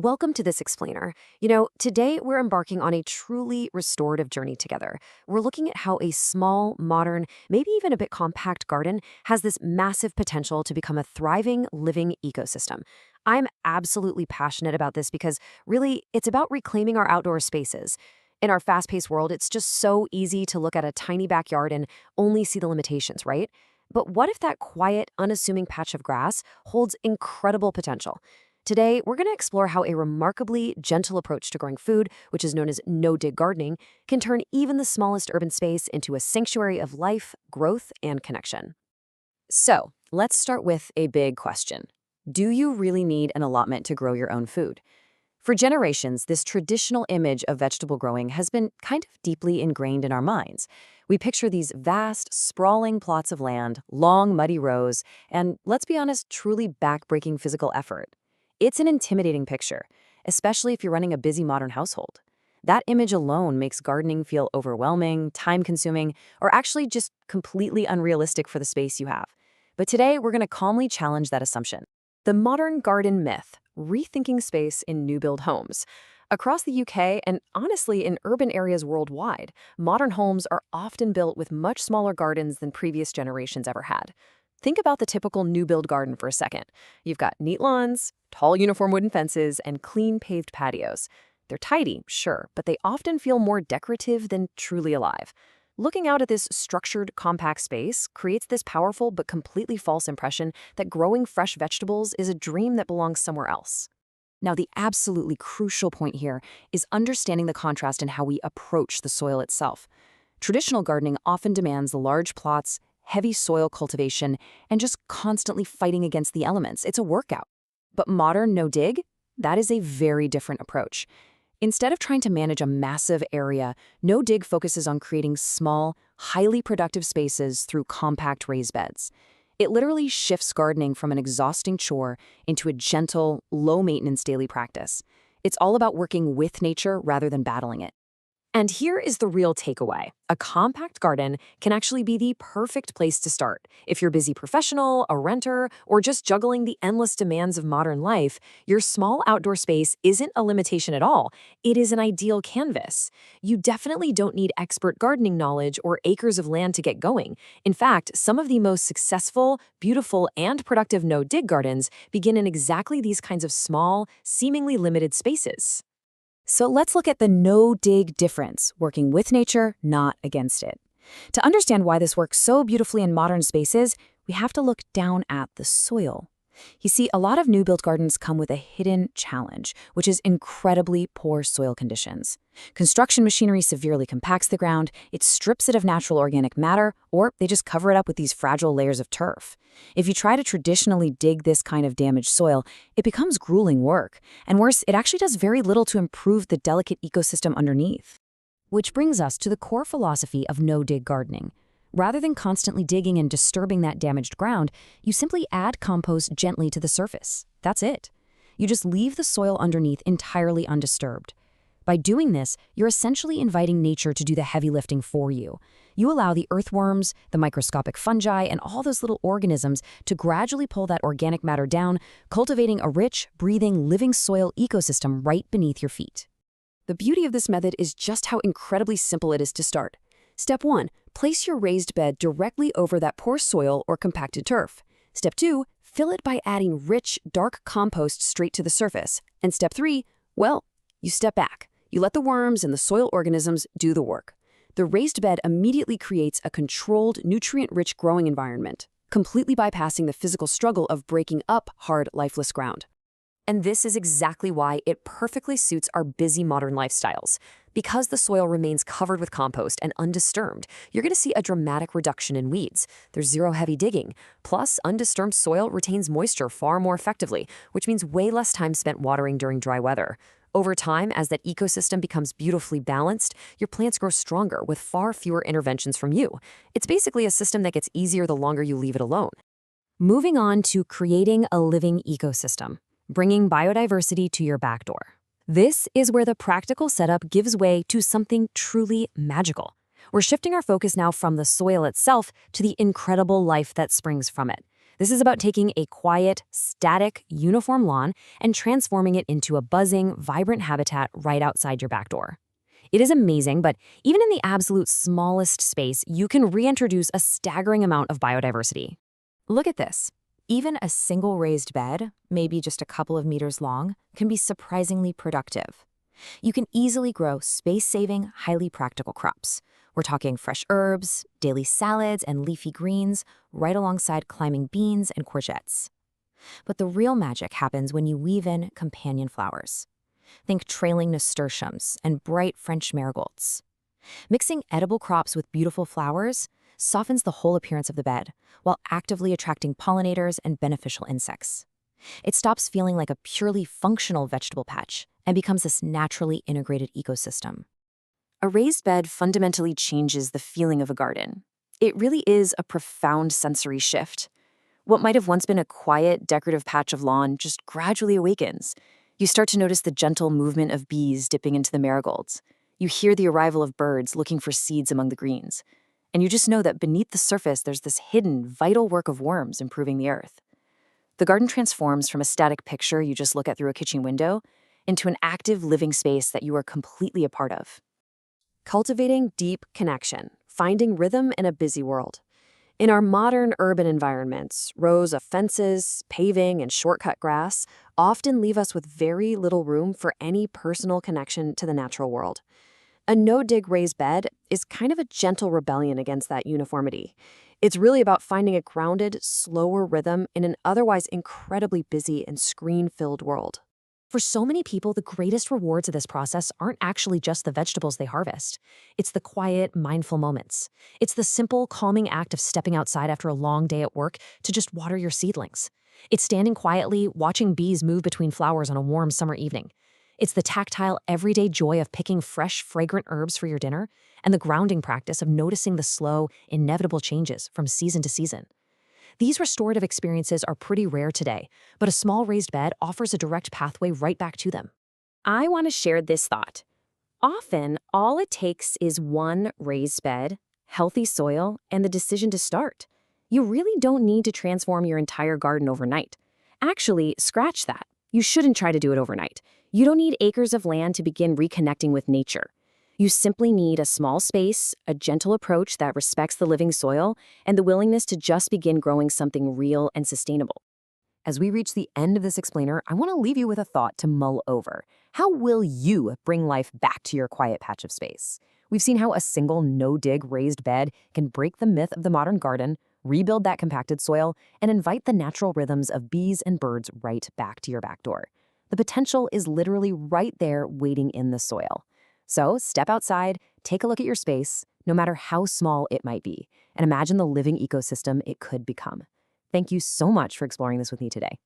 welcome to this explainer. Today we're embarking on a truly restorative journey together. We're looking at how a small, modern, maybe even a bit compact garden has this massive potential to become a thriving, living ecosystem. I'm absolutely passionate about this because really, it's about reclaiming our outdoor spaces. In our fast-paced world, it's just so easy to look at a tiny backyard and only see the limitations, right? But what if that quiet, unassuming patch of grass holds incredible potential? Today, we're going to explore how a remarkably gentle approach to growing food, which is known as no-dig gardening, can turn even the smallest urban space into a sanctuary of life, growth, and connection. So, let's start with a big question. Do you really need an allotment to grow your own food? For generations, this traditional image of vegetable growing has been kind of deeply ingrained in our minds. We picture these vast, sprawling plots of land, long, muddy rows, and, let's be honest, truly backbreaking physical effort. It's an intimidating picture, especially if you're running a busy modern household. That image alone makes gardening feel overwhelming, time-consuming, or actually just completely unrealistic for the space you have. But today, we're going to calmly challenge that assumption. The modern garden myth, rethinking space in new-build homes. Across the UK, and honestly in urban areas worldwide, modern homes are often built with much smaller gardens than previous generations ever had. Think about the typical new-build garden for a second. You've got neat lawns, tall uniform wooden fences, and clean paved patios. They're tidy, sure, but they often feel more decorative than truly alive. Looking out at this structured, compact space creates this powerful but completely false impression that growing fresh vegetables is a dream that belongs somewhere else. Now, the absolutely crucial point here is understanding the contrast in how we approach the soil itself. Traditional gardening often demands large plots, heavy soil cultivation, and just constantly fighting against the elements. It's a workout. But modern no-dig? That is a very different approach. Instead of trying to manage a massive area, no-dig focuses on creating small, highly productive spaces through compact raised beds. It literally shifts gardening from an exhausting chore into a gentle, low-maintenance daily practice. It's all about working with nature rather than battling it. And here is the real takeaway. A compact garden can actually be the perfect place to start. If you're a busy professional, a renter, or just juggling the endless demands of modern life, your small outdoor space isn't a limitation at all. It is an ideal canvas. You definitely don't need expert gardening knowledge or acres of land to get going. In fact, some of the most successful, beautiful, and productive no-dig gardens begin in exactly these kinds of small, seemingly limited spaces. So let's look at the no-dig difference, working with nature, not against it. To understand why this works so beautifully in modern spaces, we have to look down at the soil. You see, a lot of new-built gardens come with a hidden challenge, which is incredibly poor soil conditions. Construction machinery severely compacts the ground, it strips it of natural organic matter, or they just cover it up with these fragile layers of turf. If you try to traditionally dig this kind of damaged soil, it becomes grueling work. And worse, it actually does very little to improve the delicate ecosystem underneath. Which brings us to the core philosophy of no-dig gardening. Rather than constantly digging and disturbing that damaged ground, you simply add compost gently to the surface. That's it. You just leave the soil underneath entirely undisturbed. By doing this, you're essentially inviting nature to do the heavy lifting for you. You allow the earthworms, the microscopic fungi, and all those little organisms to gradually pull that organic matter down, cultivating a rich, breathing, living soil ecosystem right beneath your feet. The beauty of this method is just how incredibly simple it is to start. Step 1. Place your raised bed directly over that poor soil or compacted turf. Step 2. Fill it by adding rich, dark compost straight to the surface. And Step 3, well, you step back. You let the worms and the soil organisms do the work. The raised bed immediately creates a controlled, nutrient-rich growing environment, completely bypassing the physical struggle of breaking up hard, lifeless ground. And this is exactly why it perfectly suits our busy modern lifestyles. Because the soil remains covered with compost and undisturbed, you're going to see a dramatic reduction in weeds. There's zero heavy digging. Plus, undisturbed soil retains moisture far more effectively, which means way less time spent watering during dry weather. Over time, as that ecosystem becomes beautifully balanced, your plants grow stronger with far fewer interventions from you. It's basically a system that gets easier the longer you leave it alone. Moving on to creating a living ecosystem. Bringing biodiversity to your back door. This is where the practical setup gives way to something truly magical. We're shifting our focus now from the soil itself to the incredible life that springs from it. This is about taking a quiet, static, uniform lawn and transforming it into a buzzing, vibrant habitat right outside your back door. It is amazing, but even in the absolute smallest space, you can reintroduce a staggering amount of biodiversity. Look at this. Even a single raised bed, maybe just a couple of meters long, can be surprisingly productive. You can easily grow space-saving, highly practical crops. We're talking fresh herbs, daily salads, and leafy greens, right alongside climbing beans and courgettes. But the real magic happens when you weave in companion flowers. Think trailing nasturtiums and bright French marigolds. Mixing edible crops with beautiful flowers softens the whole appearance of the bed, while actively attracting pollinators and beneficial insects. It stops feeling like a purely functional vegetable patch and becomes this naturally integrated ecosystem. A raised bed fundamentally changes the feeling of a garden. It really is a profound sensory shift. What might have once been a quiet, decorative patch of lawn just gradually awakens. You start to notice the gentle movement of bees dipping into the marigolds. You hear the arrival of birds looking for seeds among the greens. And you just know that beneath the surface, there's this hidden, vital work of worms improving the earth. The garden transforms from a static picture you just look at through a kitchen window into an active, living space that you are completely a part of. Cultivating deep connection, finding rhythm in a busy world. In our modern urban environments, rows of fences, paving, and shortcut grass often leave us with very little room for any personal connection to the natural world. A no-dig raised bed is kind of a gentle rebellion against that uniformity. It's really about finding a grounded, slower rhythm in an otherwise incredibly busy and screen-filled world. For so many people, the greatest rewards of this process aren't actually just the vegetables they harvest. It's the quiet, mindful moments. It's the simple, calming act of stepping outside after a long day at work to just water your seedlings. It's standing quietly, watching bees move between flowers on a warm summer evening. It's the tactile, everyday joy of picking fresh, fragrant herbs for your dinner, and the grounding practice of noticing the slow, inevitable changes from season to season. These restorative experiences are pretty rare today, but a small raised bed offers a direct pathway right back to them. I want to share this thought. Often, all it takes is one raised bed, healthy soil, and the decision to start. You really don't need to transform your entire garden overnight. Actually, scratch that. You shouldn't try to do it overnight. You don't need acres of land to begin reconnecting with nature. You simply need a small space, a gentle approach that respects the living soil, and the willingness to just begin growing something real and sustainable. As we reach the end of this explainer, I want to leave you with a thought to mull over. How will you bring life back to your quiet patch of space? We've seen how a single no-dig raised bed can break the myth of the modern garden, rebuild that compacted soil, and invite the natural rhythms of bees and birds right back to your back door. The potential is literally right there waiting in the soil. So step outside, take a look at your space, no matter how small it might be, and imagine the living ecosystem it could become. Thank you so much for exploring this with me today.